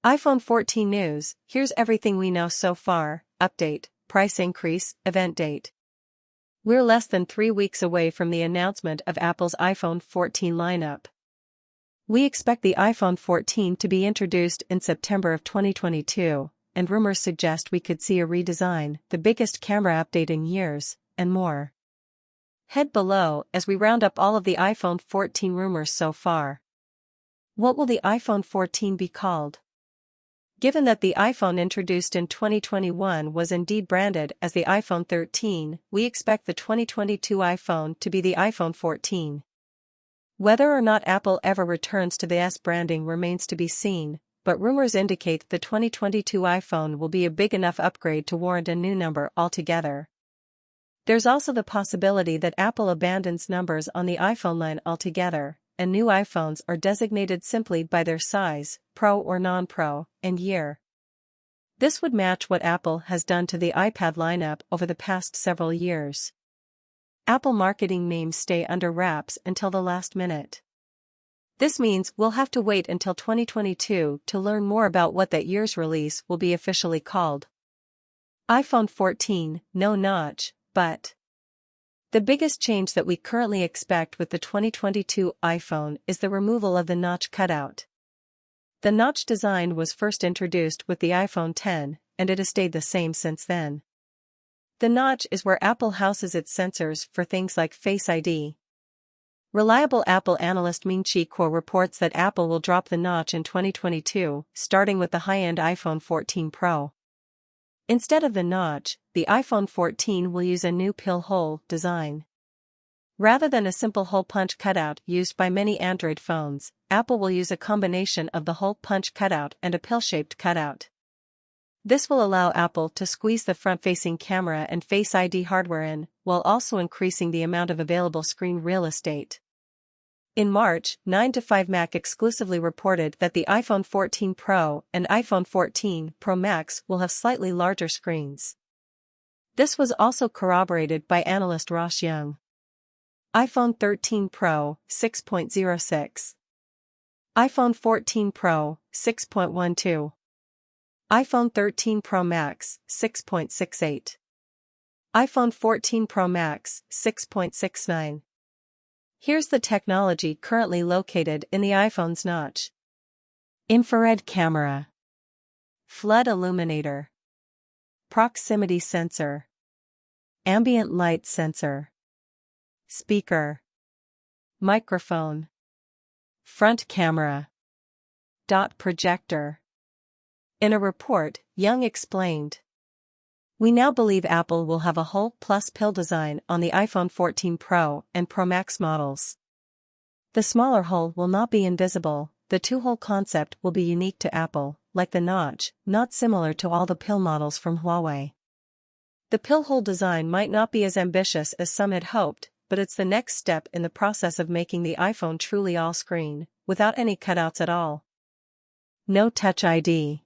iPhone 14 news, here's everything we know so far, update, price increase, event date. We're less than 3 weeks away from the announcement of Apple's iPhone 14 lineup. We expect the iPhone 14 to be introduced in September of 2022, and rumors suggest we could see a redesign, the biggest camera update in years, and more. Head below as we round up all of the iPhone 14 rumors so far. What will the iPhone 14 be called? Given that the iPhone introduced in 2021 was indeed branded as the iPhone 13, we expect the 2022 iPhone to be the iPhone 14. Whether or not Apple ever returns to the S branding remains to be seen, but rumors indicate the 2022 iPhone will be a big enough upgrade to warrant a new number altogether. There's also the possibility that Apple abandons numbers on the iPhone line altogether, and new iPhones are designated simply by their size, Pro or non-Pro, and year. This would match what Apple has done to the iPad lineup over the past several years. Apple marketing names stay under wraps until the last minute. This means we'll have to wait until 2022 to learn more about what that year's release will be officially called. iPhone 14, no notch, but the biggest change that we currently expect with the 2022 iPhone is the removal of the notch cutout. The notch design was first introduced with the iPhone X, and it has stayed the same since then. The notch is where Apple houses its sensors for things like Face ID. Reliable Apple analyst Ming-Chi Kuo reports that Apple will drop the notch in 2022, starting with the high-end iPhone 14 Pro. Instead of the notch, the iPhone 14 will use a new pill hole design. Rather than a simple hole punch cutout used by many Android phones, Apple will use a combination of the hole punch cutout and a pill-shaped cutout. This will allow Apple to squeeze the front-facing camera and Face ID hardware in, while also increasing the amount of available screen real estate. In March, 9to5Mac exclusively reported that the iPhone 14 Pro and iPhone 14 Pro Max will have slightly larger screens. This was also corroborated by analyst Ross Young. iPhone 13 Pro, 6.06. iPhone 14 Pro, 6.12. iPhone 13 Pro Max, 6.68. iPhone 14 Pro Max, 6.69. Here's the technology currently located in the iPhone's notch. Infrared camera. Flood illuminator. Proximity sensor. Ambient light sensor. Speaker. Microphone. Front camera. Dot projector. In a report, Young explained, "We now believe Apple will have a hole plus pill design on the iPhone 14 Pro and Pro Max models. The smaller hole will not be invisible, the two-hole concept will be unique to Apple, like the notch, not similar to all the pill models from Huawei. The pill hole design might not be as ambitious as some had hoped, but it's the next step in the process of making the iPhone truly all-screen, without any cutouts at all. No Touch ID."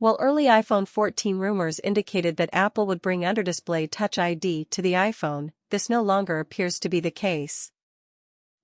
While early iPhone 14 rumors indicated that Apple would bring under-display Touch ID to the iPhone, this no longer appears to be the case.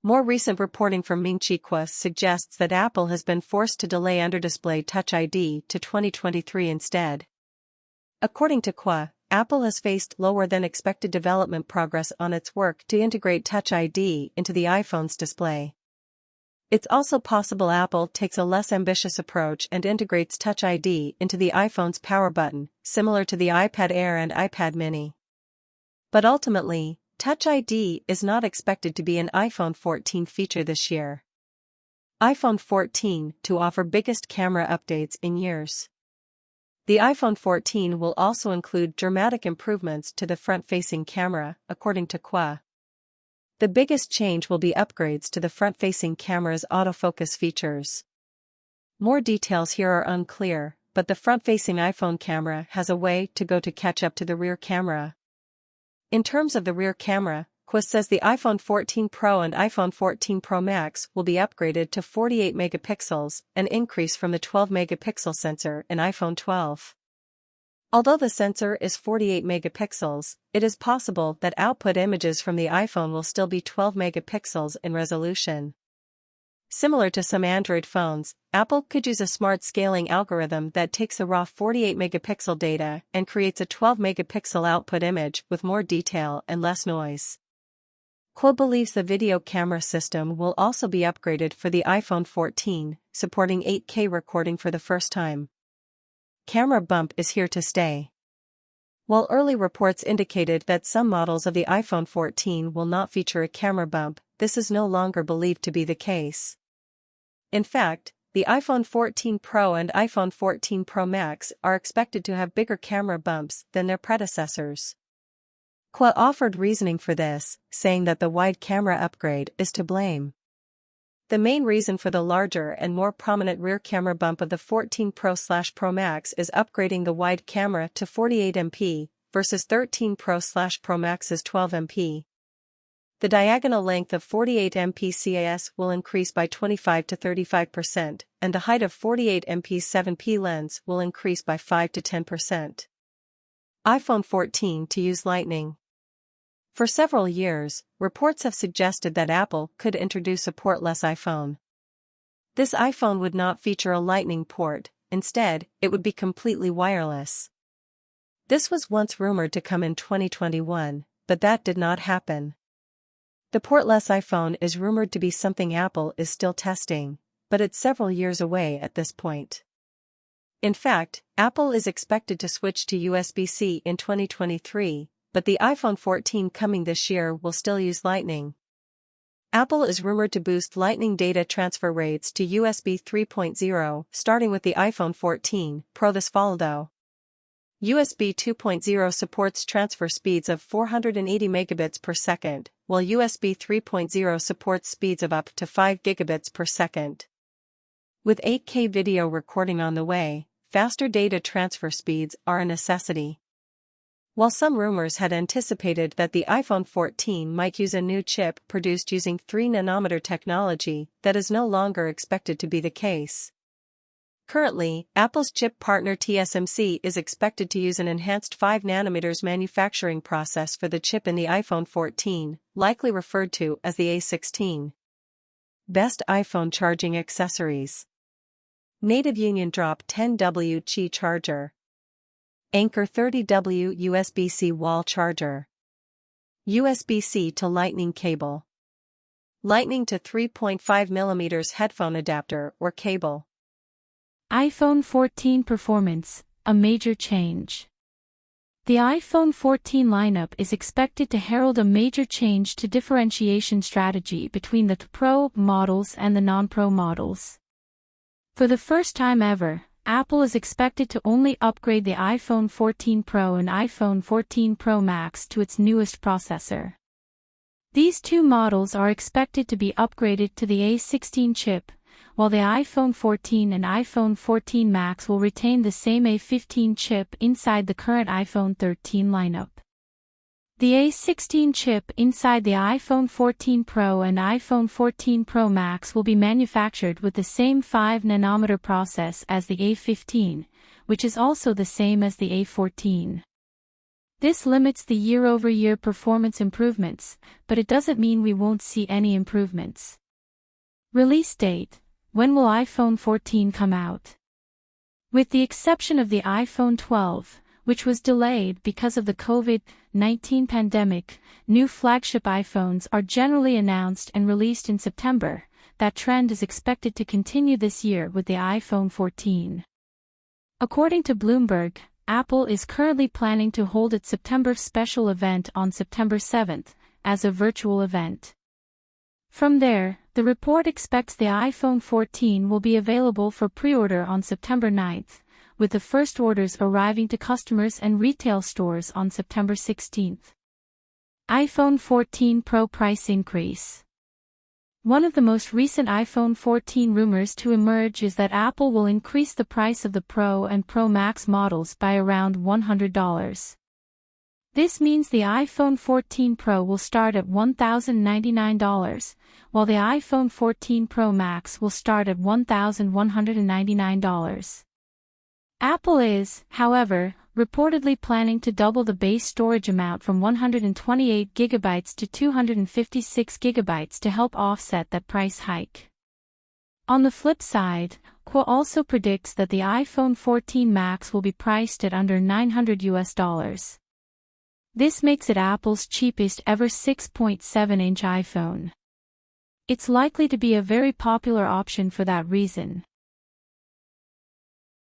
More recent reporting from Ming-Chi Kuo suggests that Apple has been forced to delay under-display Touch ID to 2023 instead. According to Kuo, Apple has faced lower than expected development progress on its work to integrate Touch ID into the iPhone's display. It's also possible Apple takes a less ambitious approach and integrates Touch ID into the iPhone's power button, similar to the iPad Air and iPad mini. But ultimately, Touch ID is not expected to be an iPhone 14 feature this year. iPhone 14 to offer biggest camera updates in years. The iPhone 14 will also include dramatic improvements to the front-facing camera, according to Kuo. The biggest change will be upgrades to the front-facing camera's autofocus features. More details here are unclear, but the front-facing iPhone camera has a way to go to catch up to the rear camera. In terms of the rear camera, Kuo says the iPhone 14 Pro and iPhone 14 Pro Max will be upgraded to 48 megapixels, an increase from the 12 megapixel sensor in iPhone 12. Although the sensor is 48 megapixels, it is possible that output images from the iPhone will still be 12 megapixels in resolution. Similar to some Android phones, Apple could use a smart scaling algorithm that takes the raw 48-megapixel data and creates a 12-megapixel output image with more detail and less noise. Kuo believes the video camera system will also be upgraded for the iPhone 14, supporting 8K recording for the first time. Camera bump is here to stay. While early reports indicated that some models of the iPhone 14 will not feature a camera bump, this is no longer believed to be the case. In fact, the iPhone 14 Pro and iPhone 14 Pro Max are expected to have bigger camera bumps than their predecessors. Kuo offered reasoning for this, saying that the wide camera upgrade is to blame. The main reason for the larger and more prominent rear camera bump of the 14 Pro/Pro Max is upgrading the wide camera to 48MP versus 13 Pro/Pro Max's 12MP. The diagonal length of 48MP CAS will increase by 25 to 35%, and the height of 48MP 7P lens will increase by 5 to 10%. iPhone 14 to use Lightning. For several years, reports have suggested that Apple could introduce a portless iPhone. This iPhone would not feature a Lightning port, instead, it would be completely wireless. This was once rumored to come in 2021, but that did not happen. The portless iPhone is rumored to be something Apple is still testing, but it's several years away at this point. In fact, Apple is expected to switch to USB-C in 2023, but the iPhone 14 coming this year will still use Lightning. Apple is rumored to boost Lightning data transfer rates to USB 3.0, starting with the iPhone 14 Pro this fall though. USB 2.0 supports transfer speeds of 480 megabits per second, while USB 3.0 supports speeds of up to 5 gigabits per second. With 8K video recording on the way, faster data transfer speeds are a necessity. While some rumors had anticipated that the iPhone 14 might use a new chip produced using 3nm technology, that is no longer expected to be the case. Currently, Apple's chip partner TSMC is expected to use an enhanced 5nm manufacturing process for the chip in the iPhone 14, likely referred to as the A16. Best iPhone charging accessories. Native Union Drop 10W Qi charger. Anker 30W USB-C wall charger. USB-C to Lightning cable. Lightning to 3.5mm headphone adapter or cable. iPhone 14 performance, a major change. The iPhone 14 lineup is expected to herald a major change to differentiation strategy between the Pro models and the non-Pro models. For the first time ever, Apple is expected to only upgrade the iPhone 14 Pro and iPhone 14 Pro Max to its newest processor. These two models are expected to be upgraded to the A16 chip, while the iPhone 14 and iPhone 14 Max will retain the same A15 chip inside the current iPhone 13 lineup. The A16 chip inside the iPhone 14 Pro and iPhone 14 Pro Max will be manufactured with the same 5nm process as the A15, which is also the same as the A14. This limits the year-over-year performance improvements, but it doesn't mean we won't see any improvements. Release date: when will iPhone 14 come out? With the exception of the iPhone 12, which was delayed because of the COVID-19 pandemic, new flagship iPhones are generally announced and released in September. That trend is expected to continue this year with the iPhone 14. According to Bloomberg, Apple is currently planning to hold its September special event on September 7th, as a virtual event. From there, the report expects the iPhone 14 will be available for pre-order on September 9th, with the first orders arriving to customers and retail stores on September 16th. iPhone 14 Pro price increase. One of the most recent iPhone 14 rumors to emerge is that Apple will increase the price of the Pro and Pro Max models by around $100. This means the iPhone 14 Pro will start at $1,099, while the iPhone 14 Pro Max will start at $1,199. Apple is, however, reportedly planning to double the base storage amount from 128 GB to 256 GB to help offset that price hike. On the flip side, Kuo also predicts that the iPhone 14 Max will be priced at under $900. This makes it Apple's cheapest ever 6.7-inch iPhone. It's likely to be a very popular option for that reason.